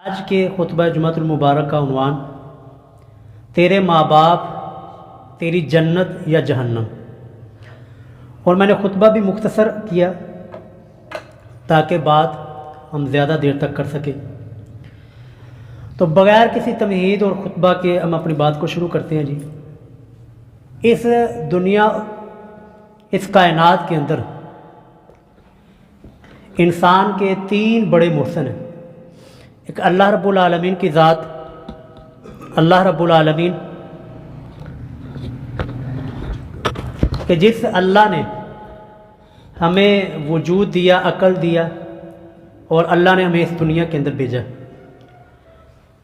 آج کے خطبہ جمعۃ المبارک کا عنوان تیرے ماں باپ تیری جنت یا جہنم، اور میں نے خطبہ بھی مختصر کیا تاکہ بات ہم زیادہ دیر تک کر سکیں۔ تو بغیر کسی تمہید اور خطبہ کے ہم اپنی بات کو شروع کرتے ہیں۔ اس دنیا، اس کائنات کے اندر انسان کے تین بڑے محسن ہیں۔ ایک اللہ رب العالمین کی ذات، اللہ رب العالمین کہ جس اللہ نے ہمیں وجود دیا، عقل دیا، اور اللہ نے ہمیں اس دنیا کے اندر بھیجا۔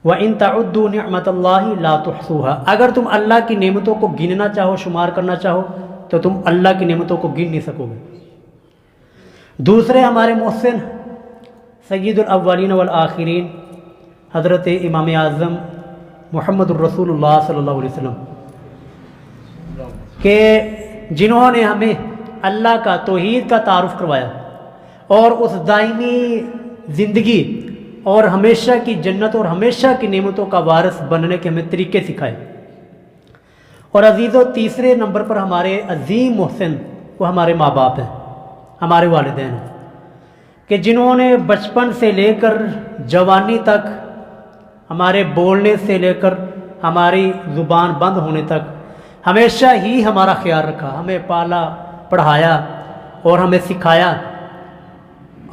وَإِن تَعُدُّوا نِعْمَةَ اللَّهِ لَا تُحْصُوهَا، اگر تم اللہ کی نعمتوں کو گننا چاہو، شمار کرنا چاہو، تو تم اللہ کی نعمتوں کو گن نہیں سکو گے۔ دوسرے ہمارے محسن سید الاولین والآخرین حضرت امام اعظم محمد الرسول اللہ صلی اللہ علیہ وسلم کہ جنہوں نے ہمیں اللہ کا توحید کا تعارف کروایا اور اس دائمی زندگی اور ہمیشہ کی جنت اور ہمیشہ کی نعمتوں کا وارث بننے کے ہمیں طریقے سکھائے۔ اور عزیزو، تیسرے نمبر پر ہمارے عظیم محسن وہ ہمارے ماں باپ ہیں، ہمارے والدین ہیں کہ جنہوں نے بچپن سے لے کر جوانی تک، ہمارے بولنے سے لے کر ہماری زبان بند ہونے تک ہمیشہ ہی ہمارا خیال رکھا، ہمیں پالا پڑھایا اور ہمیں سکھایا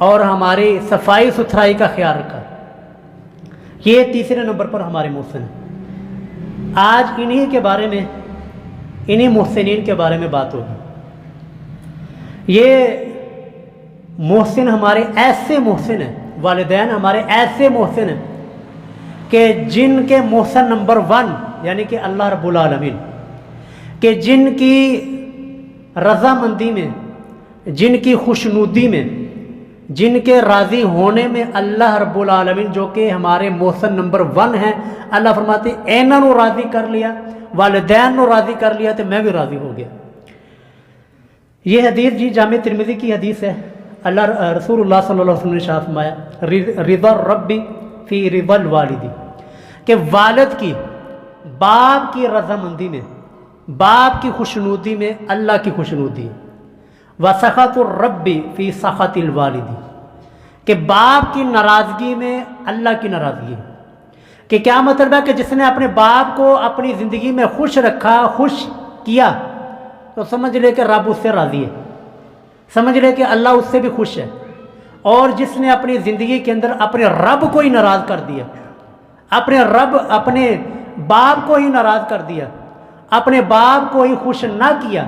اور ہماری صفائی ستھرائی کا خیال رکھا۔ یہ تیسرے نمبر پر ہمارے محسن ہیں۔ آج انہی کے بارے میں، انہی محسنین کے بارے میں بات ہوگی۔ یہ محسن ہمارے ایسے محسن ہیں، والدین ہمارے ایسے محسن ہیں کہ جن کے محسن نمبر 1 یعنی کہ اللہ رب العالمین، کہ جن کی رضامندی میں، جن کی خوشنودی میں، جن کے راضی ہونے میں اللہ رب العالمین جو کہ ہمارے محسن نمبر 1 ہیں، اللہ فرماتے اینوں نو راضی کر لیا، والدین نو راضی کر لیا تو میں بھی راضی ہو گیا۔ یہ حدیث جامع ترمذی کی حدیث ہے۔ اللہ رسول اللہ صلی اللہ علیہ وسلم نے ارشاد فرمایا رضا الرب فی رضا الوالدی، کہ والد کی، باپ کی رضامندی میں، باپ کی خوشنودی میں اللہ کی خوشنودی ہے۔ وسخط الرب فی سخط الوالدی، کہ باپ کی ناراضگی میں اللہ کی ناراضگی ہے۔ کہ کیا مطلب ہے کہ جس نے اپنے باپ کو اپنی زندگی میں خوش رکھا، خوش کیا، تو سمجھ لے کہ رب اس سے راضی ہے، سمجھ لے کہ اللہ اس سے بھی خوش ہے۔ اور جس نے اپنی زندگی کے اندر اپنے رب کو ہی ناراض کر دیا، اپنے رب، اپنے باپ کو ہی ناراض کر دیا، اپنے باپ کو ہی خوش نہ کیا،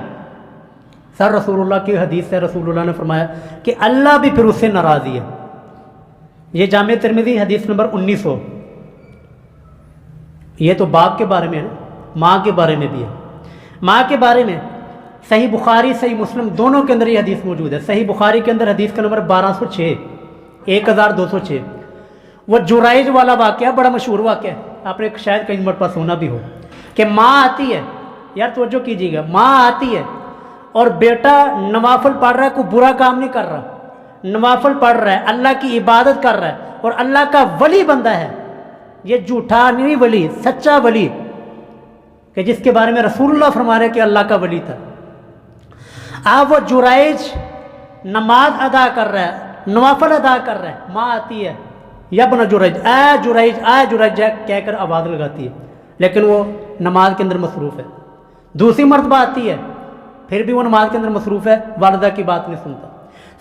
سر رسول اللہ کی حدیث سے رسول اللہ نے فرمایا کہ اللہ بھی پھر اس سے ناراض ہے۔ یہ جامع ترمذی حدیث نمبر 1900۔ یہ تو باپ کے بارے میں ہے، ماں کے بارے میں بھی ہے۔ ماں کے بارے میں صحیح بخاری، صحیح مسلم دونوں کے اندر یہ حدیث موجود ہے۔ صحیح بخاری کے اندر حدیث کا نمبر 1206، 1206۔ وہ جرائج والا واقعہ بڑا مشہور واقعہ ہے، آپ نے شاید کہیں مرتبہ سنا بھی ہو، کہ ماں آتی ہے، یار توجہ کیجیے گا، ماں آتی ہے اور بیٹا نوافل پڑھ رہا ہے، کوئی برا کام نہیں کر رہا، نوافل پڑھ رہا ہے، اللہ کی عبادت کر رہا ہے اور اللہ کا ولی بندہ ہے۔ یہ جھوٹا نہیں ولی، سچا ولی، کہ جس کے بارے میں رسول اللہ فرما رہے کہ اللہ کا ولی تھا۔ اب وہ جرائج نماز ادا کر رہا ہے، نوافل ادا کر رہا ہے، ماں آتی ہے، یا بنا جرائج، اے جرائج، اے جرائج کہہ کر آواز لگاتی ہے، لیکن وہ نماز کے اندر مصروف ہے۔ دوسری مرتبہ آتی ہے، پھر بھی وہ نماز کے اندر مصروف ہے، والدہ کی بات نہیں سنتا۔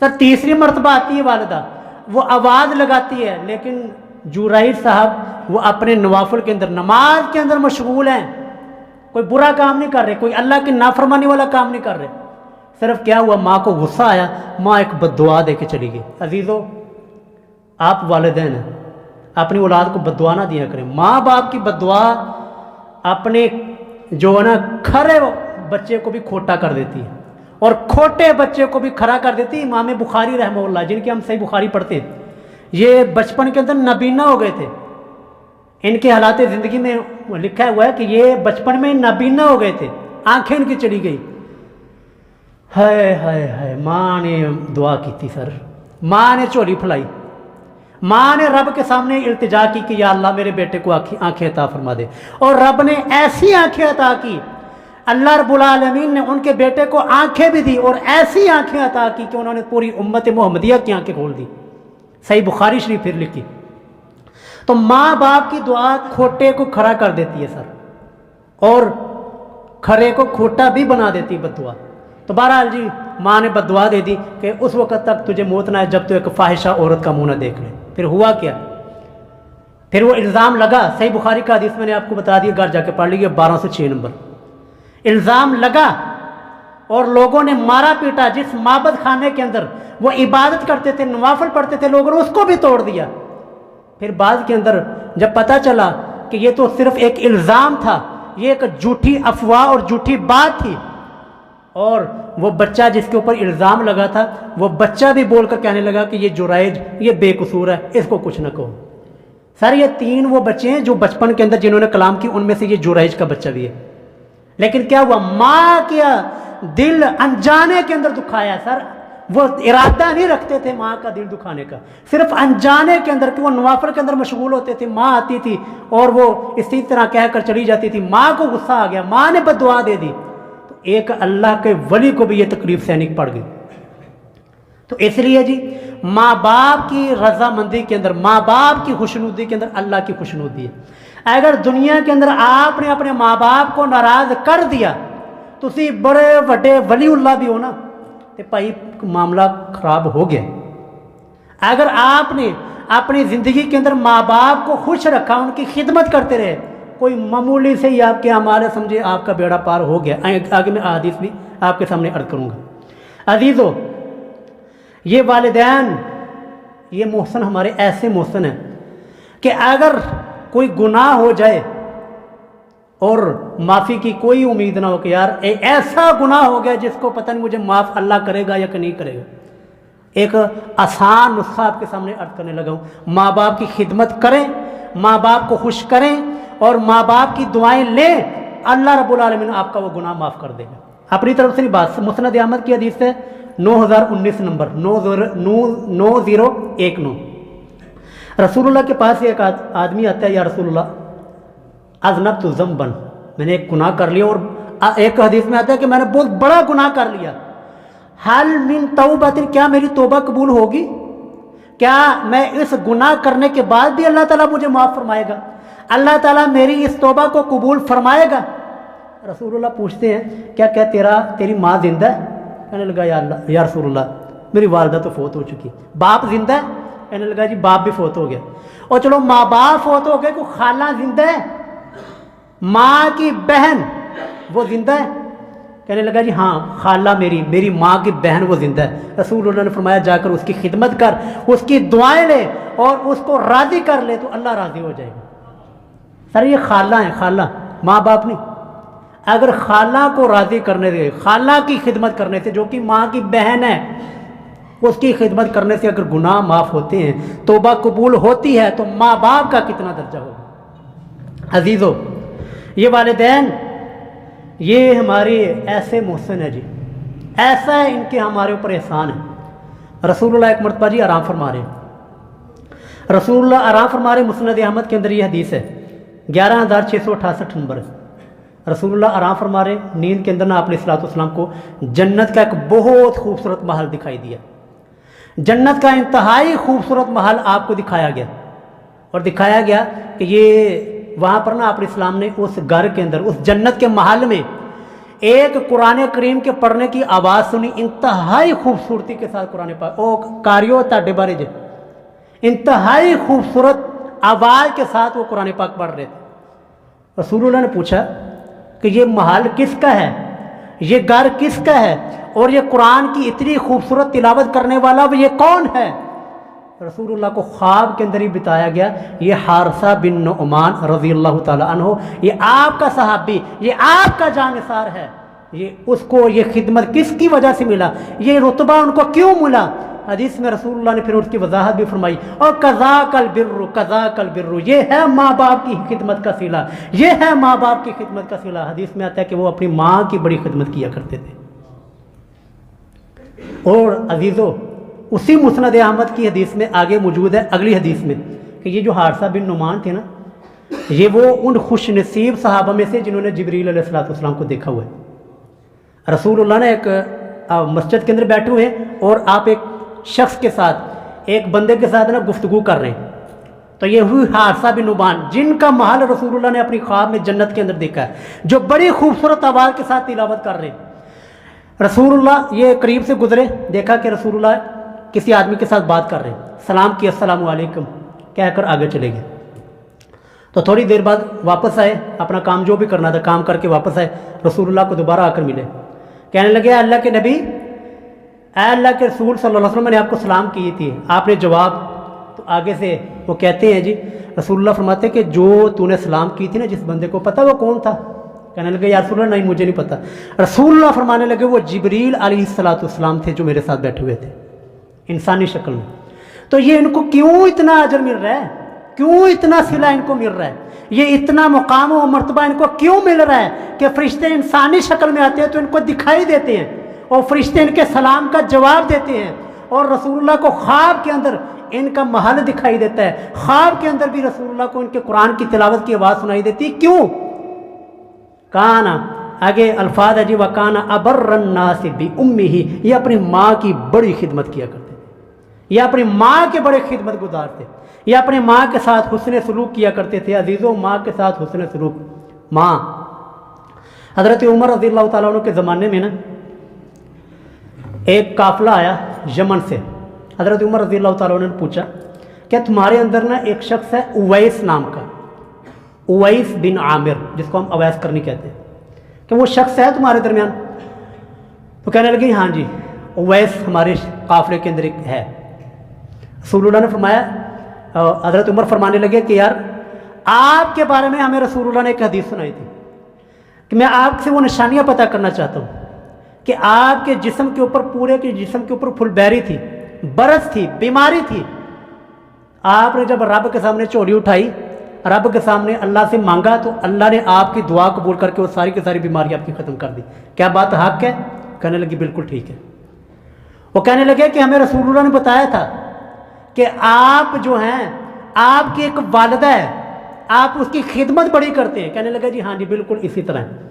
سر تیسری مرتبہ آتی ہے والدہ، وہ آواز لگاتی ہے، لیکن جرائج صاحب وہ اپنے نوافل کے اندر، نماز کے اندر مشغول ہیں، کوئی برا کام نہیں کر رہے، کوئی اللہ کی نافرمانی والا کام نہیں کر رہے۔ صرف کیا ہوا، ماں کو غصہ آیا، ماں ایک بد دعا دے کے چلی گئی۔ عزیزو، آپ والدین ہیں، اپنی اولاد کو بد دعا نہ دیا کریں۔ ماں باپ کی بد دعا اپنے جو ہے نا کھرے بچے کو بھی کھوٹا کر دیتی ہے اور کھوٹے بچے کو بھی کھرا کر دیتی ہے۔ امام بخاری رحمہ اللہ، جن کے ہم صحیح بخاری پڑھتے ہیں، یہ بچپن کے اندر نابینا ہو گئے تھے۔ ان کے حالات زندگی میں لکھا ہوا ہے کہ یہ بچپن میں نابینا ہو گئے تھے، آنکھیں ان کی چلی گئی۔ ہائے ہائے ہائے، ماں نے دعا کی تھی، سر ماں نے چولی پھلائی، ماں نے رب کے سامنے التجا کی کہ یا اللہ میرے بیٹے کو آنکھیں عطا فرما دے، اور رب نے ایسی آنکھیں عطا کی، اللہ رب العالمین نے ان کے بیٹے کو آنکھیں بھی دی اور ایسی آنکھیں عطا کی کہ انہوں نے پوری امت محمدیہ کی آنکھیں کھول دی۔ صحیح بخاری شریف پھر لکھی۔ تو ماں باپ کی دعا کھوٹے کو کھڑا کر دیتی ہے سر، اور کھڑے کو کھوٹا بھی بنا دیتی ہے بد دعا۔ تو بہرحال جی ماں نے بد دعا دے دی کہ اس وقت تک تجھے موت نہ ہے جب تو ایک فاحشہ عورت کا منہ نہ دیکھ لے۔ پھر ہوا کیا؟ پھر وہ الزام لگا، صحیح بخاری کا حدیث میں نے آپ کو بتا دیا، گھر جا کے پڑھ لیجیے 1206 نمبر۔ الزام لگا اور لوگوں نے مارا پیٹا، جس معبد خانے کے اندر وہ عبادت کرتے تھے، نوافل پڑھتے تھے، لوگوں نے اس کو بھی توڑ دیا۔ پھر بعد کے اندر جب پتہ چلا کہ یہ تو صرف ایک الزام تھا، یہ ایک جھوٹی افواہ اور جھوٹی بات تھی، اور وہ بچہ جس کے اوپر الزام لگا تھا وہ بچہ بھی بول کر کہنے لگا کہ یہ جرائج یہ بے قصور ہے، اس کو کچھ نہ کہو۔ سر یہ 3 وہ بچے ہیں جو بچپن کے اندر جنہوں نے کلام کی، ان میں سے یہ جرائج کا بچہ بھی ہے۔ لیکن کیا ہوا؟ ماں کیا دل انجانے کے اندر دکھایا سر، وہ ارادہ نہیں رکھتے تھے ماں کا دل دکھانے کا، صرف انجانے کے اندر کہ وہ نوافل کے اندر مشغول ہوتے تھے، ماں آتی تھی اور وہ اسی طرح کہہ کر چلی جاتی تھی، ماں کو غصہ آ گیا، ماں نے بد دعا دے دی، تو ایک اللہ کے ولی کو بھی یہ تکلیف سہنی پڑ گئی۔ تو اس لیے جی ماں باپ کی رضامندی کے اندر، ماں باپ کی خوشنودی کے اندر اللہ کی خوشنودی ہے۔ اگر دنیا کے اندر آپ نے اپنے ماں باپ کو ناراض کر دیا تو تسی بڑے وڈے ولی اللہ بھی ہو نا، تو بھائی معاملہ خراب ہو گیا۔ اگر آپ نے اپنی زندگی کے اندر ماں باپ کو خوش رکھا، ان کی خدمت کرتے رہے، کوئی معمولی سے ہی آپ کے ہمارے سمجھے آپ کا بیڑا پار ہو گیا۔ آگے میں احادیث بھی آپ کے سامنے عرض کروں گا۔ عزیزو، یہ والدین، یہ محسن ہمارے ایسے محسن ہیں کہ اگر کوئی گناہ ہو جائے اور معافی کی کوئی امید نہ ہو کہ یار ایسا گناہ ہو گیا جس کو پتہ نہیں مجھے معاف اللہ کرے گا یا کہ نہیں کرے گا، ایک آسان نسخہ آپ کے سامنے عرض کرنے لگا ہوں۔ ماں باپ کی خدمت کریں، ماں باپ کو خوش کریں اور ماں باپ کی دعائیں لیں، اللہ رب العالمین آپ کا وہ گناہ معاف کر دے گا۔ اپنی طرف سے نہیں بات، مسند احمد کی حدیث ہے 9019 نمبر 9019۔ رسول اللہ کے پاس ایک آدمی آتا ہے، یا رسول اللہ اذنبت ذنبا، میں نے ایک گناہ کر لیا، اور ایک حدیث میں آتا ہے کہ میں نے بہت بڑا گناہ کر لیا، حل من توبۃ، کیا میری توبہ قبول ہوگی؟ کیا میں اس گناہ کرنے کے بعد بھی اللہ تعالیٰ مجھے معاف فرمائے گا؟ اللہ تعالیٰ میری اس توبہ کو قبول فرمائے گا؟ رسول اللہ پوچھتے ہیں کیا تیری ماں زندہ ہے؟ کہنے لگا یا رسول اللہ میری والدہ تو فوت ہو چکی۔ باپ زندہ ہے؟ کہنے لگا جی باپ بھی فوت ہو گیا۔ اور چلو ماں باپ فوت ہو گئے، کوئی خالہ زندہ ہے؟ ماں کی بہن وہ زندہ ہے؟ کہنے لگا جی ہاں خالہ میری ماں کی بہن وہ زندہ ہے۔ رسول اللہ نے فرمایا جا کر اس کی خدمت کر، اس کی دعائیں لے اور اس کو راضی کر لے تو اللہ راضی ہو جائے گا۔ سر یہ خالہ ہیں، خالہ، ماں باپ نہیں۔ اگر خالہ کو راضی کرنے سے، خالہ کی خدمت کرنے سے، جو کہ ماں کی بہن ہے، اس کی خدمت کرنے سے اگر گناہ معاف ہوتے ہیں، توبہ قبول ہوتی ہے، تو ماں باپ کا کتنا درجہ ہوگا؟ عزیزو، یہ والدین یہ ہمارے ایسے محسن ہے جی، ایسا ہے ان کے ہمارے اوپر احسان ہے۔ رسول اللہ ایک مرتبہ جی آرام فرما رہے ہیں، رسول اللہ آرام فرما رہے، مسند احمد کے اندر یہ حدیث ہے 11668 نمبر ہے۔ رسول اللہ آرام فرما رہے، نیند کے اندر نہ آپ علیہ الصلوۃ والسلام کو جنت کا ایک بہت خوبصورت محل دکھائی دیا، جنت کا انتہائی خوبصورت محل آپ کو دکھایا گیا، اور دکھایا گیا کہ یہ وہاں پر نا آپ علیہ السلام نے اس گھر کے اندر، اس جنت کے محل میں ایک قرآن کریم کے پڑھنے کی آواز سنی، انتہائی خوبصورتی کے ساتھ قرآن پاک، او کاریو تاڈے بارے جے، انتہائی خوبصورت آواز کے ساتھ وہ قرآن پاک پڑھ رہے تھے۔ رسول اللہ نے پوچھا کہ یہ محل کس کا ہے، یہ گھر کس کا ہے، اور یہ قرآن کی اتنی خوبصورت تلاوت کرنے والا وہ یہ کون ہے؟ رسول اللہ کو خواب کے اندر ہی بتایا گیا یہ حارثہ بن نعمان رضی اللہ تعالیٰ عنہ، یہ آپ کا صحابی، یہ آپ کا جانثار ہے، یہ اس کو یہ خدمت کس کی وجہ سے ملا، یہ رتبہ ان کو کیوں ملا؟ حدیث میں رسول اللہ نے پھر اس کی وضاحت بھی فرمائی، اور قذاک البر، قذاک البر، یہ ہے ماں باپ کی خدمت کا صلہ، یہ ہے ماں باپ کی خدمت کا صلہ۔ حدیث میں آتا ہے کہ وہ اپنی ماں کی بڑی خدمت کیا کرتے تھے۔ اور عزیزو، اسی مسند احمد کی حدیث میں آگے موجود ہے اگلی حدیث میں کہ یہ جو حارثہ بن نعمان تھے نا، یہ وہ ان خوش نصیب صحابہ میں سے جنہوں نے جبریل علیہ السلام کو دیکھا ہوا ہے۔ رسول اللہ نے ایک مسجد کے اندر بیٹھے ہوئے ہیں اور آپ ایک شخص کے ساتھ، ایک بندے کے ساتھ نا گفتگو کر رہے ہیں، تو یہ ہوئی حارثہ بن نعمان جن کا محل رسول اللہ نے اپنی خواب میں جنت کے اندر دیکھا ہے، جو بڑی خوبصورت آواز کے ساتھ تلاوت کر رہے ہیں۔ رسول اللہ یہ قریب سے گزرے، دیکھا کہ رسول اللہ کسی آدمی کے ساتھ بات کر رہے ہیں، سلام کیا السلام علیکم کہہ کر آگے چلے گئے۔ تو تھوڑی دیر بعد واپس آئے، اپنا کام جو بھی کرنا تھا کام کر کے واپس آئے، رسول اللہ کو دوبارہ آ کر ملے، کہنے لگے اے اللہ کے نبی، اے اللہ کے رسول صلی اللہ علیہ وسلم، میں نے آپ کو سلام کی تھی، آپ نے جواب، تو آگے سے وہ کہتے ہیں جی رسول اللہ فرماتے کہ جو تو نے سلام کی تھی نا جس بندے کو، پتہ وہ کون تھا؟ کہنے لگے یا رسول اللہ نہیں مجھے نہیں پتہ۔ رسول اللہ فرمانے لگے وہ جبریل علیہ السلام تھے جو میرے ساتھ بیٹھے ہوئے تھے انسانی شکل میں۔ تو یہ ان کو کیوں اتنا اجر مل رہا ہے، کیوں اتنا صلہ ان کو مل رہا ہے، یہ اتنا مقام و مرتبہ ان کو کیوں مل رہا ہے کہ فرشتے انسانی شکل میں آتے ہیں تو ان کو دکھائی دیتے ہیں اور فرشتے ان کے سلام کا جواب دیتے ہیں، اور رسول اللہ کو خواب کے اندر ان کا محل دکھائی دیتا ہے، خواب کے اندر بھی رسول اللہ کو ان کے قرآن کی تلاوت کی آواز سنائی دیتی۔ کیوں؟ کانا، آگے الفاظ ہے جی وکانا ابر الناس بامہ، یہ اپنی ماں کی بڑی خدمت کیا کرتے تھے، یہ اپنی ماں کے بڑے خدمت گزار تھے، یہ اپنے ماں کے ساتھ حسن سلوک کیا کرتے تھے۔ عزیزوں، ماں کے ساتھ حسن سلوک، ماں، حضرت عمر رضی اللہ تعالیٰ عنہ کے زمانے میں نا ایک قافلہ آیا یمن سے، حضرت عمر رضی اللہ تعالیٰ عنہ نے پوچھا کہ تمہارے اندر نا ایک شخص ہے اویس نام کا، اویس بن عامر، جس کو ہم اویس کرنی کہتے ہیں، کہ وہ شخص ہے تمہارے درمیان؟ تو کہنے لگے ہاں جی اویس ہمارے قافلے کے اندر ایک ہے۔ رسول اللہ نے فرمایا، حضرت عمر فرمانے لگے کہ یار آپ کے بارے میں ہمیں رسول اللہ نے ایک حدیث سنائی تھی کہ میں آپ سے وہ نشانیاں پتہ کرنا چاہتا ہوں کہ آپ کے جسم کے اوپر، پورے کے جسم کے اوپر پھل بیری تھی، برس تھی، بیماری تھی، آپ نے جب رب کے سامنے چوڑی اٹھائی، رب کے سامنے اللہ سے مانگا، تو اللہ نے آپ کی دعا قبول کر کے وہ ساری کی ساری بیماری آپ کی ختم کر دی۔ کیا بات حق ہے؟ کہنے لگی بالکل ٹھیک ہے۔ وہ کہنے لگے کہ ہمیں رسول اللہ نے بتایا تھا کہ آپ جو ہیں، آپ کی ایک والدہ ہے، آپ اس کی خدمت بڑی کرتے ہیں۔ کہنے لگا جی ہاں جی بالکل اسی طرح ہے۔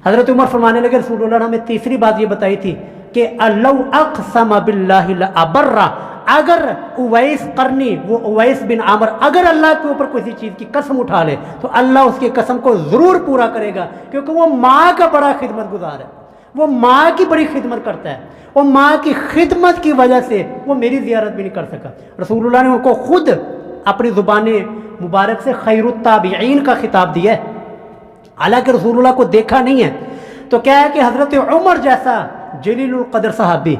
حضرت عمر فرمانے لگے رسول اللہ نے ہمیں تیسری بات یہ بتائی تھی کہ لو اقسم باللہ لابرہ، اگر اویس قرنی، وہ اویس بن عامر، اگر اللہ کے اوپر کسی چیز کی قسم اٹھا لے تو اللہ اس کی قسم کو ضرور پورا کرے گا، کیونکہ وہ ماں کا بڑا خدمت گزار ہے، وہ ماں کی بڑی خدمت کرتا ہے، وہ ماں کی خدمت کی وجہ سے وہ میری زیارت بھی نہیں کر سکا۔ رسول اللہ نے ان کو خود اپنی زبان مبارک سے خیر التابعین کا خطاب دیا ہے، حالانکہ رسول اللہ کو دیکھا نہیں ہے۔ تو کیا ہے کہ حضرت عمر جیسا جلیل القدر صحابی،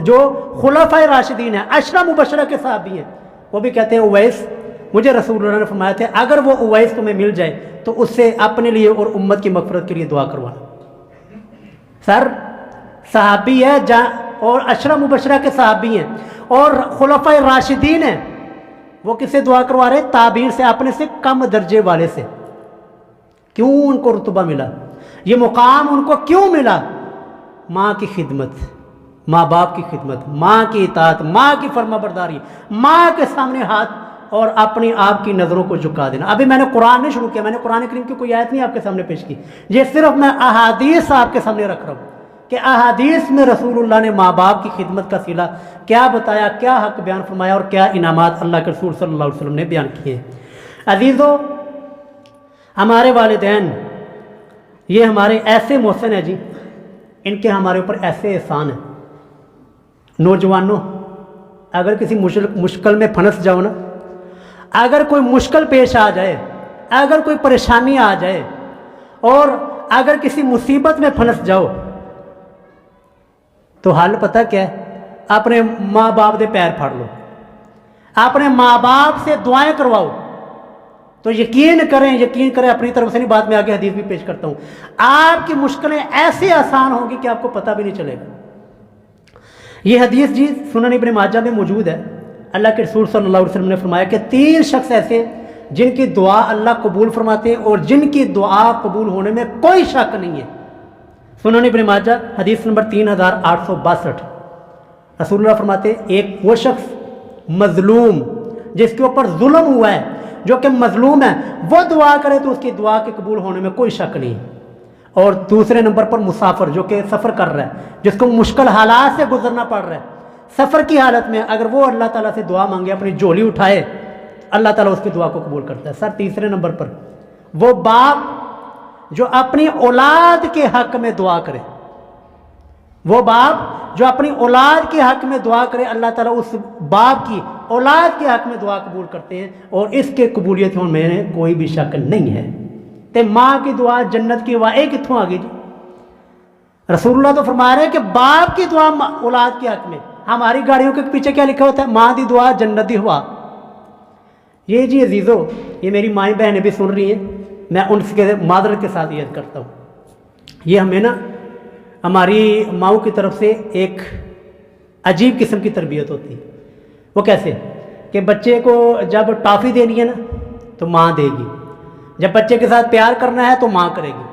جو خلفائے راشدین ہیں، عشرہ مبشرہ کے صحابی ہیں، وہ بھی کہتے ہیں اویس، مجھے رسول اللہ نے فرمایا تھا اگر وہ اویس تمہیں مل جائے تو اس سے اپنے لیے اور امت کی مغفرت کے لیے دعا کروانا۔ سر صحابی ہے اور عشرہ مبشرہ کے صحابی ہیں اور خلفائے راشدین ہیں، وہ کس سے دعا کروا رہے؟ تابعین سے، اپنے سے کم درجے والے سے۔ کیوں ان کو رتبہ ملا؟ یہ مقام ان کو کیوں ملا؟ ماں کی خدمت، ماں باپ کی خدمت، ماں کی اطاعت، ماں کی فرما برداری، ماں کے سامنے ہاتھ اور اپنی آپ کی نظروں کو جھکا دینا۔ ابھی میں نے قرآن نہیں شروع کیا، میں نے قرآن کریم کی کوئی آیت نہیں آپ کے سامنے پیش کی، یہ صرف میں احادیث آپ کے سامنے رکھ رہا ہوں کہ احادیث میں رسول اللہ نے ماں باپ کی خدمت کا صلہ کیا بتایا، کیا حق بیان فرمایا اور کیا انعامات اللہ کے رسول صلی اللہ علیہ وسلم نے بیان کیے۔ عزیزو، ہمارے والدین یہ ہمارے ایسے محسن ہیں جی، ان کے ہمارے اوپر ایسے احسان ہیں۔ نوجوانوں، اگر کسی مشکل میں پھنس جاؤ نا، اگر کوئی مشکل پیش آ جائے، اگر کوئی پریشانی آ جائے اور اگر کسی مصیبت میں پھنس جاؤ تو حل پتہ کیا ہے؟ اپنے ماں باپ دے پیر پھاڑ لو، اپنے ماں باپ سے دعائیں کرواؤ، تو یقین کریں اپنی طرف سے نہیں، بات میں آگے حدیث بھی پیش کرتا ہوں، آپ کی مشکلیں ایسے آسان ہوں گی کہ آپ کو پتہ بھی نہیں چلے گا۔ یہ حدیث جی سنن ابن ماجہ میں موجود ہے۔ اللہ کے رسول صلی اللہ علیہ وسلم نے فرمایا کہ 3 شخص ایسے جن کی دعا اللہ قبول فرماتے ہیں اور جن کی دعا قبول ہونے میں کوئی شک نہیں ہے۔ سنن ابن ماجہ حدیث نمبر 3862۔ رسول اللہ فرماتے ہیں ایک وہ شخص مظلوم جس کے اوپر ظلم ہوا ہے، جو کہ مظلوم ہے، وہ دعا کرے تو اس کی دعا کے قبول ہونے میں کوئی شک نہیں۔ اور دوسرے نمبر پر مسافر جو کہ سفر کر رہا ہے، جس کو مشکل حالات سے گزرنا پڑ رہا ہے، سفر کی حالت میں اگر وہ اللہ تعالیٰ سے دعا مانگے، اپنی جھولی اٹھائے، اللہ تعالیٰ اس کی دعا کو قبول کرتا ہے۔ سر تیسرے نمبر پر وہ باپ جو اپنی اولاد کے حق میں دعا کرے، وہ باپ جو اپنی اولاد کے حق میں دعا کرے، اللہ تعالیٰ اس باپ کی اولاد کے حق میں دعا قبول کرتے ہیں، اور اس کے قبولیت میں نے کوئی بھی شک نہیں ہے۔ تے ماں کی دعا جنت کی ہوا ایک کتوں آ گئی جی؟ رسول اللہ تو فرما رہے ہیں کہ باپ کی دعا اولاد کے حق میں۔ ہماری گاڑیوں کے پیچھے کیا لکھا ہوتا ہے؟ ماں دی دعا جنت دی ہوا۔ یہ جی عزیزو، یہ میری مائیں بہنیں بھی سن رہی ہیں، میں ان سے معذرت کے ساتھ یاد کرتا ہوں، یہ ہمیں نا ہماری ماؤں کی طرف سے ایک عجیب قسم کی تربیت ہوتی ہے۔ وہ کیسے کہ بچے کو جب ٹافی دینی ہے نا تو ماں دے گی، جب بچے کے ساتھ پیار کرنا ہے تو ماں کرے گی،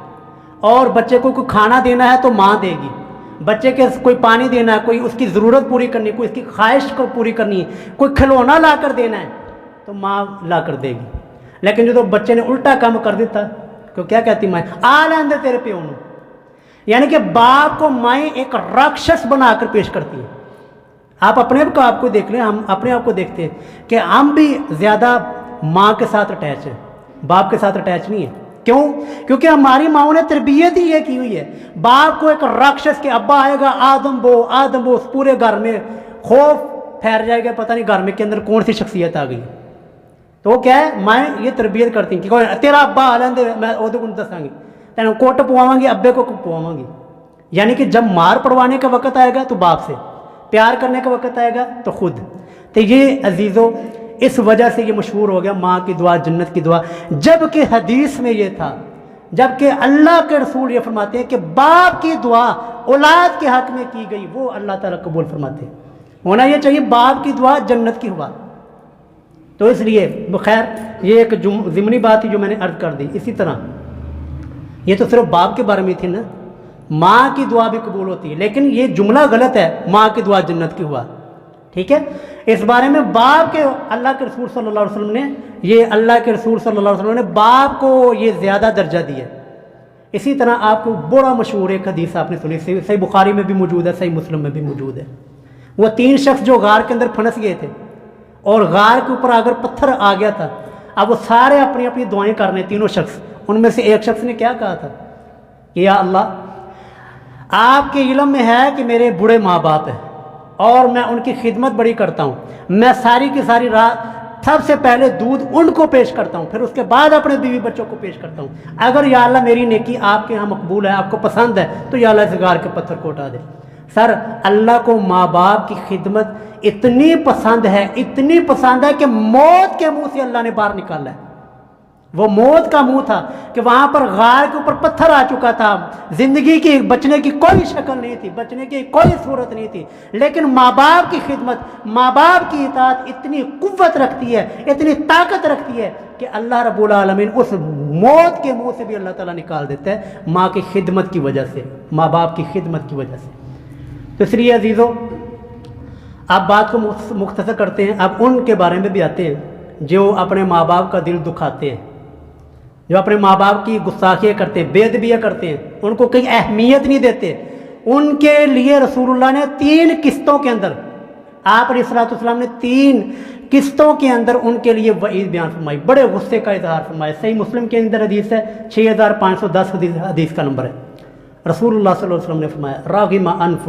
اور بچے کو کوئی کھانا دینا ہے تو ماں دے گی، بچے کے کوئی پانی دینا ہے، کوئی اس کی ضرورت پوری کرنی ہے، کوئی اس کی خواہش کو پوری کرنی ہے، کوئی کھلونا لا کر دینا ہے تو ماں لا کر دے گی۔ لیکن جو بچے نے الٹا کام کر دیتا تو کیا کہتی مائیں؟ آ لین دے تیرے پیو نو۔ یعنی کہ باپ کو مائیں ایک راکشس بنا کر پیش کرتی ہیں۔ آپ اپنے آپ کو دیکھ لیں، ہم اپنے آپ کو دیکھتے ہیں کہ ہم بھی زیادہ ماں کے ساتھ اٹیچ ہیں، باپ کے ساتھ اٹیچ نہیں ہے۔ کیوں؟ کیونکہ ہماری ماؤں نے تربیت ہی یہ کی ہوئی ہے، باپ کو ایک راکشس کے ابا آئے گا آدم بو، اس پورے گھر میں خوف پھیل جائے گا، پتہ نہیں گھر میں کے اندر کون سی شخصیت آ گئی۔ تو وہ کیا ہے، مائیں یہ تربیت کرتی ہیں کہ تیرا ابا آ لیں دے، میں وہ کو دساں گی، تینوں کوٹ پواواں گی، ابے کو پواواں گی۔ یعنی کہ جب مار پڑوانے کا وقت آئے گا تو باپ سے، پیار کرنے کا وقت آئے گا تو خود۔ تو یہ عزیزو اس وجہ سے یہ مشہور ہو گیا ماں کی دعا جنت کی دعا، جبکہ حدیث میں یہ تھا، جبکہ اللہ کے رسول یہ فرماتے ہیں کہ باپ کی دعا اولاد کے حق میں کی گئی وہ اللہ تعالیٰ قبول فرماتے ہیں۔ ہونا یہ چاہیے باپ کی دعا جنت کی ہوا۔ تو اس لیے بخیر یہ ایک ضمنی بات تھی جو میں نے عرض کر دی۔ اسی طرح یہ تو صرف باپ کے بارے میں تھی نا، ماں کی دعا بھی قبول ہوتی ہے، لیکن یہ جملہ غلط ہے، ماں کی دعا جنت کی ہوا، ٹھیک ہے؟ اس بارے میں باپ کے اللہ کے رسول صلی اللہ علیہ وسلم نے، یہ اللہ کے رسول صلی اللہ علیہ وسلم نے باپ کو یہ زیادہ درجہ دیا۔ اسی طرح آپ کو بڑا مشہور ایک حدیث آپ نے سنی، صحیح بخاری میں بھی موجود ہے، صحیح مسلم میں بھی موجود ہے۔ وہ 3 شخص جو غار کے اندر پھنس گئے تھے، اور غار کے اوپر اگر پتھر آ گیا تھا، اب وہ سارے اپنی اپنی دعائیں کرنے، تینوں شخص۔ ان میں سے ایک شخص نے کیا کہا تھا کہ یا اللہ، آپ کے علم میں ہے کہ میرے بوڑھے ماں باپ ہیں اور میں ان کی خدمت بڑی کرتا ہوں، میں ساری کی ساری رات سب سے پہلے دودھ ان کو پیش کرتا ہوں، پھر اس کے بعد اپنے بیوی بچوں کو پیش کرتا ہوں، اگر یا اللہ میری نیکی آپ کے ہاں مقبول ہے، آپ کو پسند ہے تو یا اللہ اس غار کے پتھر کو اٹھا دے۔ سر اللہ کو ماں باپ کی خدمت اتنی پسند ہے، اتنی پسند ہے کہ موت کے منہ سے اللہ نے باہر نکالا ہے۔ وہ موت کا منہ تھا کہ وہاں پر غار کے اوپر پتھر آ چکا تھا، زندگی کی بچنے کی کوئی شکل نہیں تھی، بچنے کی کوئی صورت نہیں تھی، لیکن ماں باپ کی خدمت، ماں باپ کی اطاعت اتنی قوت رکھتی ہے، اتنی طاقت رکھتی ہے کہ اللہ رب العالمین اس موت کے منہ سے بھی اللہ تعالیٰ نکال دیتا ہے ماں کی خدمت کی وجہ سے، ماں باپ کی خدمت کی وجہ سے۔ تو اس لیے عزیزو آپ بات کو مختصر کرتے ہیں، اب ان کے بارے میں بھی آتے ہیں جو اپنے ماں باپ کا دل دکھاتے ہیں، جو اپنے ماں باپ کی گستاخیاں کرتے ہیں، بے ادبیاں کرتے ہیں، ان کو کوئی اہمیت نہیں دیتے۔ ان کے لیے رسول اللہ نے 3 قسطوں کے اندر، آپ علیہ السلام نے 3 قسطوں کے اندر ان کے لیے وعید بیان فرمائی، بڑے غصے کا اظہار فرمایا۔ صحیح مسلم کے اندر حدیث ہے، 6510 حدیث کا نمبر ہے۔ رسول اللہ صلی اللہ علیہ وسلم نے فرمایا راغم انف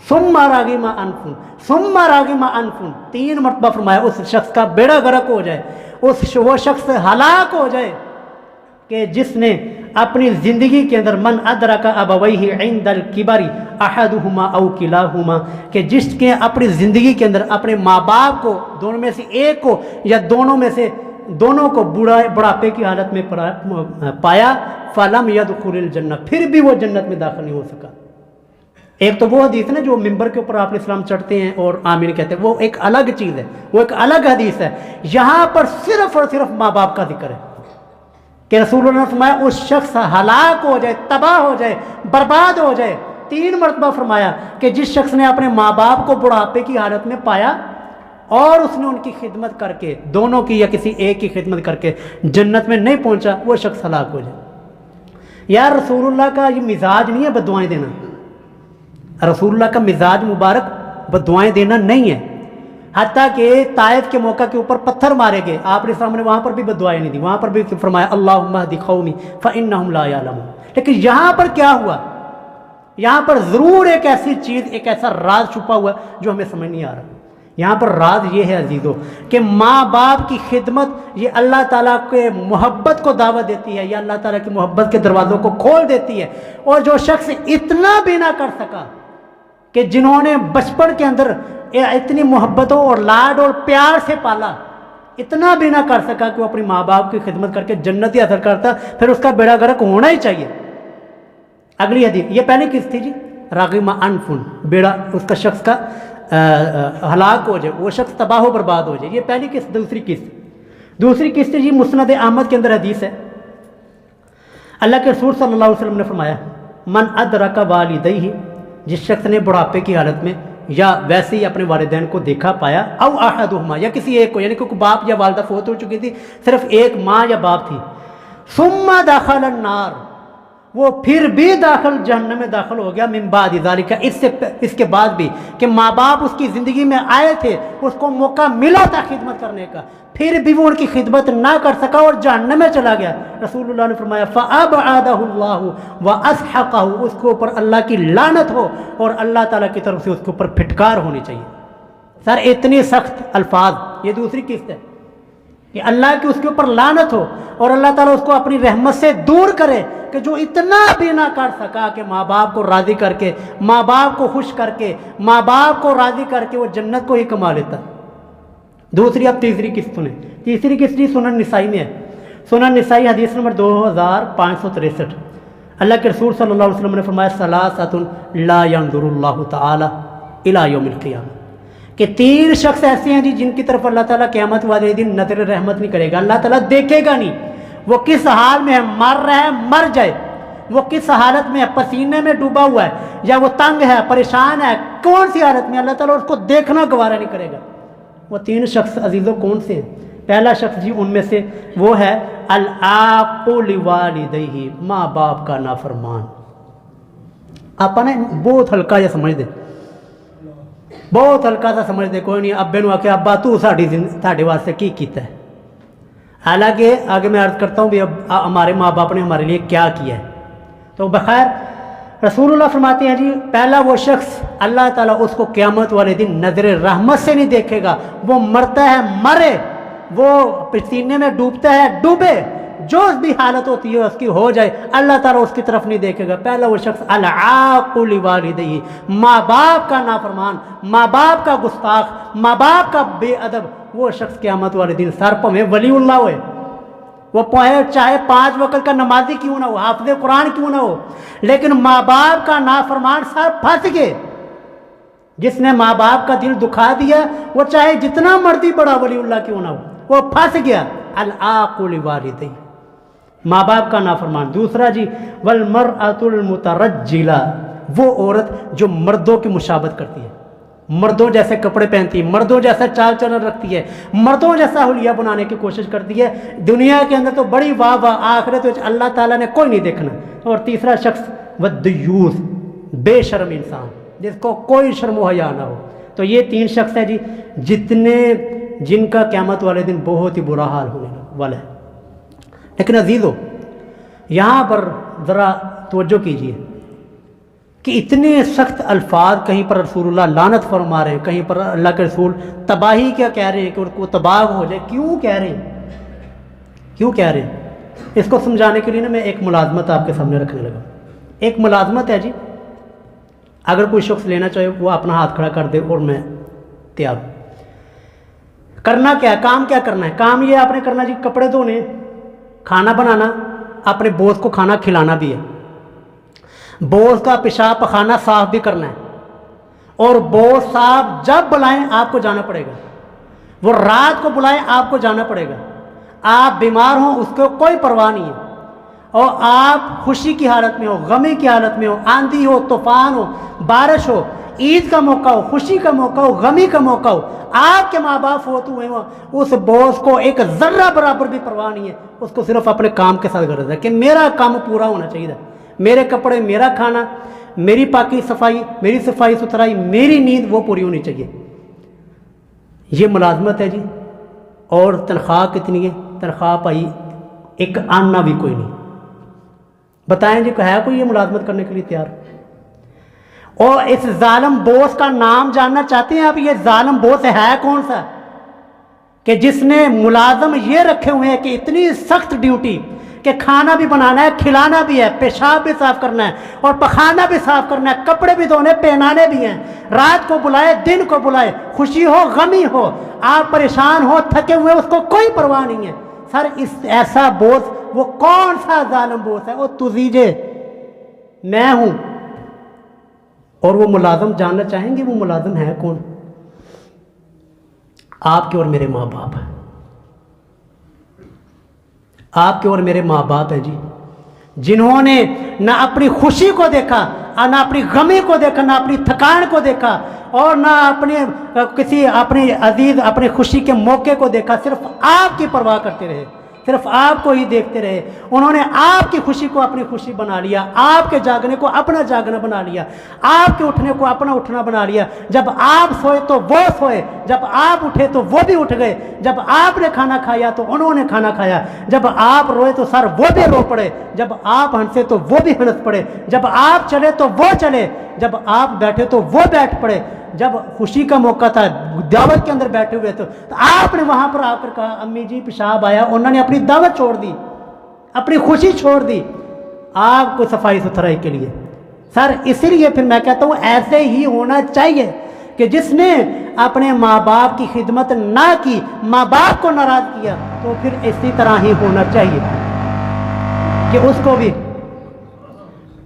ثم راغم انف ثم راغم انف، 3 مرتبہ فرمایا اس شخص کا بیڑا غرق ہو جائے، وہ شخص ہلاک ہو جائے کہ جس نے اپنی زندگی کے اندر من ادرک ابویہ عند الکبر احدہما او کلاہما، کہ جس کے اپنی زندگی کے اندر اپنے ماں باپ کو، دونوں میں سے ایک کو یا دونوں میں سے دونوں کو بڑھاپے کی حالت میں پایا، فلم یدخل الجنہ، پھر بھی وہ جنت میں داخل نہیں ہو سکا۔ ایک تو وہ حدیث نا جو ممبر کے اوپر آپ اسلام چڑھتے ہیں اور آمین کہتے ہیں، وہ ایک الگ چیز ہے، وہ ایک الگ حدیث ہے۔ یہاں پر صرف اور صرف ماں باپ کا ذکر ہے کہ رسول اللہ نے فرمایا اس شخص ہلاک ہو جائے، تباہ ہو جائے، برباد ہو جائے، 3 مرتبہ فرمایا کہ جس شخص نے اپنے ماں باپ کو بڑھاپے کی حالت میں پایا اور اس نے ان کی خدمت کر کے، دونوں کی یا کسی ایک کی خدمت کر کے جنت میں نہیں پہنچا، وہ شخص ہلاک ہو جائے۔ یار رسول اللہ کا یہ مزاج نہیں ہے بددعائیں دینا، رسول اللہ کا مزاج مبارک بددعائیں دینا نہیں ہے، حتیٰ کہ طائف کے موقع کے اوپر پتھر مارے گئے، آپ نے سامنے وہاں پر بھی بددعائیں نہیں دی، وہاں پر بھی فرمایا اللہم اہد قومی فانہم لا یعلمون۔ لیکن یہاں پر کیا ہوا؟ یہاں پر ضرور ایک ایسی چیز، ایک ایسا راز چھپا ہوا جو ہمیں سمجھ نہیں آ رہا۔ یہاں پر راز یہ ہے عزیزو کہ ماں باپ کی خدمت یہ اللہ تعالیٰ کے محبت کو دعوت دیتی ہے، یا اللہ تعالیٰ کی محبت کے دروازوں کو کھول دیتی ہے۔ اور جو شخص اتنا بھی نہ کر سکا کہ جنہوں نے بچپن کے اندر اتنی محبتوں اور لاڈ اور پیار سے پالا، اتنا بھی نہ کر سکا کہ وہ اپنی ماں باپ کی خدمت کر کے جنت ہی حاصل کرتا، پھر اس کا بیڑا غرق ہونا ہی چاہیے۔ اگلی حدیث، یہ پہلی قسط تھی جی، راغم انفن، بیڑا اس کا شخص کا ہلاک ہو جائے، وہ شخص تباہ و برباد ہو جائے، یہ پہلی قسط۔ دوسری قسط جی مسند احمد کے اندر حدیث ہے، اللہ کے رسول صلی اللہ علیہ وسلم نے فرمایا من ادرک والدیہ، جس شخص نے بڑھاپے کی حالت میں یا ویسے ہی اپنے والدین کو دیکھا پایا، او احدہما، یا کسی ایک کو، یعنی کوئی باپ یا والدہ فوت ہو چکی تھی، صرف ایک ماں یا باپ تھی، ثم دخل النار، وہ پھر بھی جہنم میں داخل ہو گیا، من بعد ذالک، اس کے بعد بھی کہ ماں باپ اس کی زندگی میں آئے تھے، اس کو موقع ملا تھا خدمت کرنے کا، پھر بھی وہ ان کی خدمت نہ کر سکا اور جہنم میں چلا گیا، رسول اللہ نے فرمایا فَأَبْعَدَهُ اللَّهُ وَأَسْحَقَهُ، اس کے اوپر اللہ کی لعنت ہو اور اللہ تعالیٰ کی طرف سے اس کے اوپر پھٹکار ہونی چاہیے۔ سر اتنی سخت الفاظ، یہ دوسری قسط ہے کہ اللہ کی اس کے اوپر لعنت ہو اور اللہ تعالیٰ اس کو اپنی رحمت سے دور کرے، کہ جو اتنا بھی نہ کر سکا کہ ماں باپ کو راضی کر کے، ماں باپ کو خوش کر کے، ماں باپ کو راضی کر کے وہ جنت کو ہی کما لیتا۔ دوسری، اب تیسری قسط سنیں، تیسری قسط جی سنن نسائی میں ہے، سنن نسائی حدیث نمبر 2563، اللہ کے رسول صلی اللہ علیہ وسلم نے فرمایا ثلاثۃ لا ينظر اللہ تعالی الی یوم القیامہ، کہ 3 شخص ایسے ہیں جی جن کی طرف اللہ تعالیٰ قیامت والے دن نظر رحمت نہیں کرے گا، اللہ تعالیٰ دیکھے گا نہیں، وہ کس حال میں ہے، مر رہا ہے مر جائے، وہ کس حالت میں ہے، پسینے میں ڈوبا ہوا ہے یا وہ تنگ ہے پریشان ہے، کون سی حالت میں، اللہ تعالیٰ اس کو دیکھنا گوارا نہیں کرے گا۔ وہ 3 شخص عزیزوں کون سے ہیں؟ پہلا شخص جی ان میں سے وہ ہے العاق لوالدیہ، ماں باپ کا نافرمان۔ آپ نے بہت ہلکا یا سمجھ دے، بہت ہلکا سا سمجھ دے، کوئی نہیں ابے نو آکے ابا تو ساڈے واسطے کی کیتا ہے، حالانکہ آگے میں عرض کرتا ہوں بھی اب ہمارے ماں باپ نے ہمارے لیے کیا کیا ہے۔ تو بخیر رسول اللہ فرماتے ہیں جی پہلا وہ شخص اللہ تعالیٰ اس کو قیامت والے دن نظر رحمت سے نہیں دیکھے گا، وہ مرتا ہے مرے، وہ پسینے میں ڈوبتا ہے ڈوبے، جو بھی حالت ہوتی ہے اس کی ہو جائے، اللہ تعالیٰ اس کی طرف نہیں دیکھے گا۔ پہلا وہ شخص العاق لوالدیہ، ماں باپ کا نافرمان، ماں باپ کا گستاخ، ماں باپ کا بے ادب، وہ شخص قیامت والے دن سر پویں ولی اللہ ہوئے، وہ چاہے 5 وقت کا نمازی کیوں نہ ہو، حافظ قرآن کیوں نہ ہو، لیکن ماں باپ کا نافرمان سر پھنس گئے۔ جس نے ماں باپ کا دل دکھا دیا وہ چاہے جتنا مرضی بڑا ولی اللہ کیوں نہ ہو، وہ پھنس گیا۔ العاق لوالدیہ، ماں باپ کا نافرمان۔ دوسرا جی والمرأۃ المترجلہ، وہ عورت جو مردوں کی مشابہت کرتی ہے، مردوں جیسے کپڑے پہنتی ہے، مردوں جیسا چال چلن رکھتی ہے، مردوں جیسا حلیہ بنانے کی کوشش کرتی ہے، دنیا کے اندر تو بڑی واہ واہ، آخرت میں اللہ تعالیٰ نے کوئی نہیں دیکھنا۔ اور تیسرا شخص والدیوث، بے شرم انسان جس کو کوئی شرم و حیا نہ ہو۔ تو یہ 3 شخص ہیں جی جن کا قیامت والے دن بہت ہی برا حال ہونے والا ہے۔ لیکن عزیزو یہاں پر ذرا توجہ کیجیے کہ اتنے سخت الفاظ کہیں پر رسول اللہ لعنت فرما رہے ہیں، کہیں پر اللہ کے رسول تباہی کیا کہہ رہے ہیں کہ ان کو تباہ ہو جائے، کیوں کہہ رہے ہیں، کیوں کہہ رہے ہیں؟ اس کو سمجھانے کے لیے نا میں ایک ملازمت آپ کے سامنے رکھنے لگا۔ ایک ملازمت ہے جی، اگر کوئی شخص لینا چاہے وہ اپنا ہاتھ کھڑا کر دے اور میں تیار ہوں۔ کرنا کیا ہے، کام کیا کرنا ہے؟ کام یہ آپ نے کرنا جی کپڑے دھونے، کھانا بنانا، اپنے بوس کو کھانا کھلانا بھی ہے، بوس کا پیشاب پخانا صاف بھی کرنا ہے، اور بوس صاحب جب بلائیں آپ کو جانا پڑے گا، وہ رات کو بلائیں آپ کو جانا پڑے گا، آپ بیمار ہوں اس کو کوئی پرواہ نہیں ہے، اور آپ خوشی کی حالت میں ہو، غمی کی حالت میں ہو، آندھی ہو، طوفان ہو، بارش ہو، عید کا موقع ہو، خوشی کا موقع ہو، غمی کا موقع ہو، آپ کے ماں باپ فوت ہوئے ہوں، اس بوس کو ایک ذرہ برابر بھی پرواہ نہیں ہے، اس کو صرف اپنے کام کے ساتھ غرض ہے کہ میرا کام پورا ہونا چاہیے، میرے کپڑے، میرا کھانا، میری پاکی صفائی، میری صفائی ستھرائی، میری نیند وہ پوری ہونی چاہیے۔ یہ ملازمت ہے جی۔ اور تنخواہ کتنی ہے؟ تنخواہ پائی ایک آنا بھی کوئی نہیں۔ بتائیں جی ہے کوئی یہ ملازمت کرنے کے لیے تیار؟ اور اس ظالم بوس کا نام جاننا چاہتے ہیں آپ؟ یہ ظالم بوس ہے کون سا کہ جس نے ملازم یہ رکھے ہوئے ہیں کہ اتنی سخت ڈیوٹی کہ کھانا بھی بنانا ہے، کھلانا بھی ہے، پیشاب بھی صاف کرنا ہے اور پخانا بھی صاف کرنا ہے، کپڑے بھی دھونے، پہنانے بھی ہیں، رات کو بلائے، دن کو بلائے، خوشی ہو، غمی ہو، آپ پریشان ہو، تھکے ہوئے، اس کو کوئی پرواہ نہیں ہے۔ سر اس ایسا بوس وہ کون سا ظالم بوس ہے؟ وہ تزیجے میں ہوں۔ اور وہ ملازم جاننا چاہیں گے وہ ملازم ہے کون؟ آپ کے اور میرے ماں باپ ہیں، آپ کے اور میرے ماں باپ ہیں جی، جنہوں نے نہ اپنی خوشی کو دیکھا، نہ اپنی غمی کو دیکھا، نہ اپنی تھکان کو دیکھا، اور نہ کسی اپنی عزیز اپنی خوشی کے موقع کو دیکھا، صرف آپ کی پرواہ کرتے رہے، صرف آپ کو ہی دیکھتے رہے۔ انہوں نے آپ کی خوشی کو اپنی خوشی بنا لیا، آپ کے جاگنے کو اپنا جاگنا بنا لیا، آپ کے اٹھنے کو اپنا اٹھنا بنا لیا۔ جب آپ سوئے تو وہ سوئے، جب آپ اٹھے تو وہ بھی اٹھ گئے، جب آپ نے کھانا کھایا تو انہوں نے کھانا کھایا، جب آپ روئے تو سر وہ بھی رو پڑے، جب آپ ہنسے تو وہ بھی ہنس پڑے، جب آپ چلے تو وہ چلے، جب آپ بیٹھے تو وہ بیٹھ پڑے، جب خوشی کا موقع تھا دعوت کے اندر بیٹھے ہوئے تو آپ نے وہاں پر آ کر کہا امی جی پیشاب آیا، انہوں نے اپنی دعوت چھوڑ دی، اپنی خوشی چھوڑ دی آپ کو صفائی ستھرائی کے لیے۔ سر اسی لیے پھر میں کہتا ہوں ایسے ہی ہونا چاہیے کہ جس نے اپنے ماں باپ کی خدمت نہ کی، ماں باپ کو ناراض کیا، تو پھر اسی طرح ہی ہونا چاہیے کہ اس کو بھی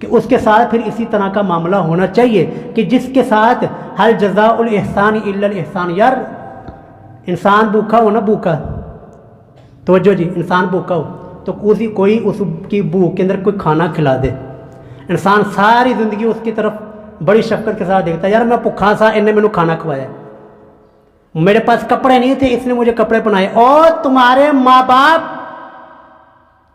کہ اس کے ساتھ پھر اسی طرح کا معاملہ ہونا چاہیے کہ جس کے ساتھ ہر جزاء الاحسان الا الاحسان۔ یار انسان بھوکا ہو نا، بھوکا توجہ جی، انسان بھوکا ہو تو کوئی اس کی بھوک کے اندر کوئی کھانا کھلا دے، انسان ساری زندگی اس کی طرف بڑی شفقت کے ساتھ دیکھتا ہے، یار میں بھوکا سا، انہیں میں نے کھانا کھوایا، میرے پاس کپڑے نہیں تھے اس نے مجھے کپڑے پہنائے۔ اور تمہارے ماں باپ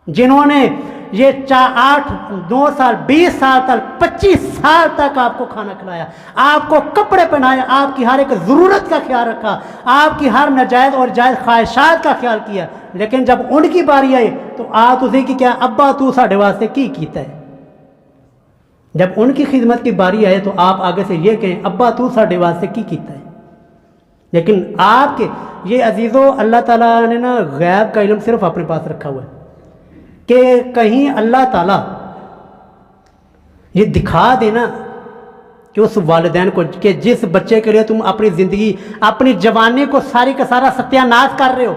جنہوں نے یہ 8 9 سال 20 سال تک 25 سال تک آپ کو کھانا کھلایا، آپ کو کپڑے پہنائے، آپ کی ہر ایک ضرورت کا خیال رکھا، آپ کی ہر ناجائز اور جائز خواہشات کا خیال کیا، لیکن جب ان کی باری آئی تو آپ اسے کی کیا ابا تو ساڈے واسطے کی کیتا ہے؟ جب ان کی خدمت کی باری آئے تو آپ آگے سے یہ کہیں ابا تو ساڈے واسطے کی کیتا ہے۔ لیکن آپ کے یہ عزیزوں اللہ تعالیٰ نے نا غیب کا علم صرف اپنے پاس رکھا ہوا ہے کہ کہیں اللہ تعالیٰ یہ دکھا دینا کہ اس والدین کو کہ جس بچے کے لیے تم اپنی زندگی اپنی جوانی کو ساری کا سارا ستیہ ناش کر رہے ہو،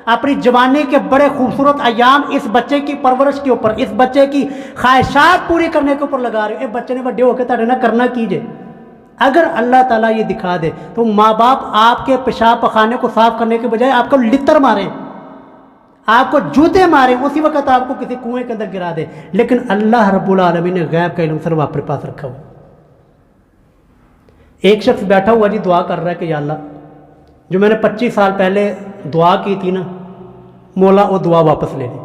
اپنی جوانی کے بڑے خوبصورت ایام اس بچے کی پرورش کے اوپر، اس بچے کی خواہشات پوری کرنے کے اوپر لگا رہے ہو، اے بچے نے بڑے ہو کے تاڑے نہ کرنا کیجئے۔ اگر اللہ تعالیٰ یہ دکھا دے تو ماں باپ آپ کے پیشاب پخانے کو صاف کرنے کے بجائے آپ کو لتر ماریں، آپ کو جوتے ماریں، اسی وقت آپ کو کسی کنویں کے اندر گرا دے، لیکن اللہ رب العالمین نے غیب کا علم صرف اپنے پاس رکھا ہوا۔ ایک شخص بیٹھا ہوا جی دعا کر رہا ہے کہ یا اللہ جو میں نے 25 سال پہلے دعا کی تھی نا مولا وہ دعا واپس لے لے۔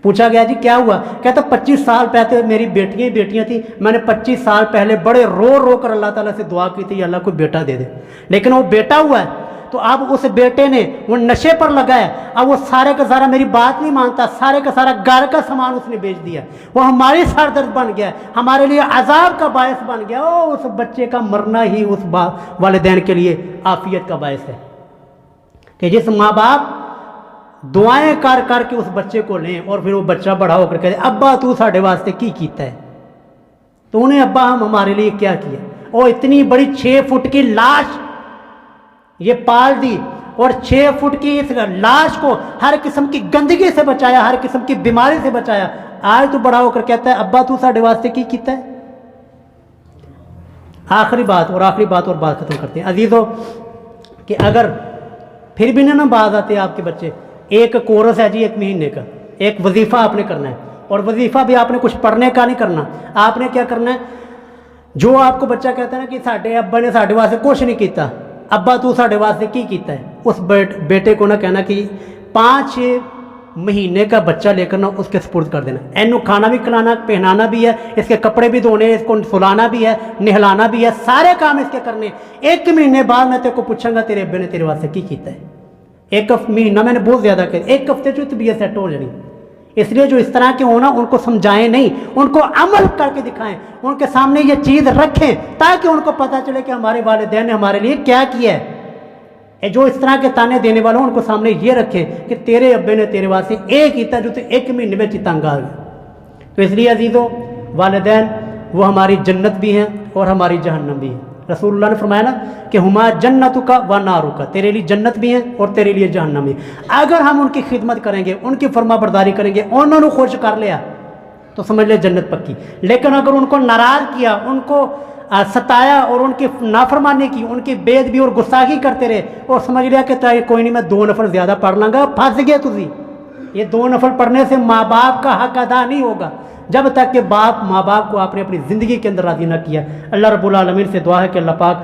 پوچھا گیا جی کیا ہوا؟ کہتا 25 سال پہلے میری بیٹیاں تھیں، میں نے 25 سال پہلے بڑے رو رو کر اللہ تعالیٰ سے دعا کی تھی یا اللہ کوئی بیٹا دے دے، لیکن وہ بیٹا ہوا ہے تو اب اس بیٹے نے وہ نشے پر لگا ہے، اب وہ سارے کا سارا میری بات نہیں مانتا، سارے کا سارا گھر کا سامان اس نے بیچ دیا، وہ ہماری سر درد بن گیا، ہمارے لیے عذاب کا باعث بن گیا۔ اس بچے کا مرنا ہی اس والدین کے لیے عافیت کا باعث ہے کہ جس ماں باپ دعائیں کر کر کے اس بچے کو لیں اور پھر وہ بچہ بڑا ہو کر کہتے ابا تو ساڈے واسطے کی کیتا ہے، تو انہیں ابا ہم ہمارے لیے کیا کیا؟ اور اتنی بڑی 6 فٹ کی لاش یہ پال دی اور 6 فٹ کی اس لاش کو ہر قسم کی گندگی سے بچایا، ہر قسم کی بیماری سے بچایا، آج تو بڑا ہو کر کہتا ہے ابا تو ساڈے واسطے کی کیتا ہے؟ آخری بات اور بات ختم کرتے ہیں عزیزوں کہ اگر پھر بھی نہ باز آتے آپ کے بچے، ایک کورس ہے جی 1 مہینے کا، ایک وظیفہ آپ نے کرنا ہے، اور وظیفہ بھی آپ نے کچھ پڑھنے کا نہیں کرنا. آپ نے کیا کرنا ہے, جو آپ کو بچہ کہتا ہے نا کہ ساڈے ابا نے ساڈے واسطے کچھ نہیں کیتا, ابا تو ساڈے واسطے کی کیتا ہے, اس بیٹے کو نہ کہنا کہ 5 مہینے کا بچہ لے کر نہ اس کے سپرد کر دینا. اینو کھانا بھی کھلانا, پہنانا بھی ہے, اس کے کپڑے بھی دھونے, اس کو سلانا بھی ہے, نہلانا بھی ہے, سارے کام اس کے کرنے. 1 مہینے بعد میں تیرے کو پوچھوں گا تیرے ابے نے تیرے واسطے کی کیتا ہے. 1 مہینہ میں نے بہت زیادہ کہا, 1 ہفتے جو طبیعت سیٹ ہو جانی. اس لیے جو اس طرح کے ہونا ان کو سمجھائیں نہیں, ان کو عمل کر کے دکھائیں, ان کے سامنے یہ چیز رکھیں تاکہ ان کو پتہ چلے کہ ہمارے والدین نے ہمارے لیے کیا کیا ہے. جو اس طرح کے تانے دینے والوں ان کو سامنے یہ رکھیں کہ تیرے ابے نے تیرے واسطے ایک کیتا جو تو 1 مہینے میں تنگ آ گیا. تو اس لیے عزیزو, والدین وہ ہماری جنت بھی ہیں اور ہماری جہنم بھی ہیں. رسول اللہ نے فرمایا نا کہ ہما جنتوں کا و ناروں کا, تیرے لیے جنت بھی ہیں اور تیرے لیے جہنم بھی. اگر ہم ان کی خدمت کریں گے, ان کی فرما برداری کریں گے, انہوں نے خوش کر لیا تو سمجھ لے جنت پکی. لیکن اگر ان کو ناراض کیا, ان کو ستایا اور ان کی نافرمانی کی, ان کی بے ادبی اور گستاخی کرتے رہے اور سمجھ لیا کہ کوئی نہیں میں 2 نفل زیادہ پڑھ لوں گا, پھنس گئے تسی. یہ 2 نفل پڑھنے سے ماں باپ کا حق ادا نہیں ہوگا جب تک کہ ماں باپ کو آپ نے اپنی زندگی کے اندر راضی نہ کیا. اللہ رب العالمین سے دعا ہے کہ اللہ پاک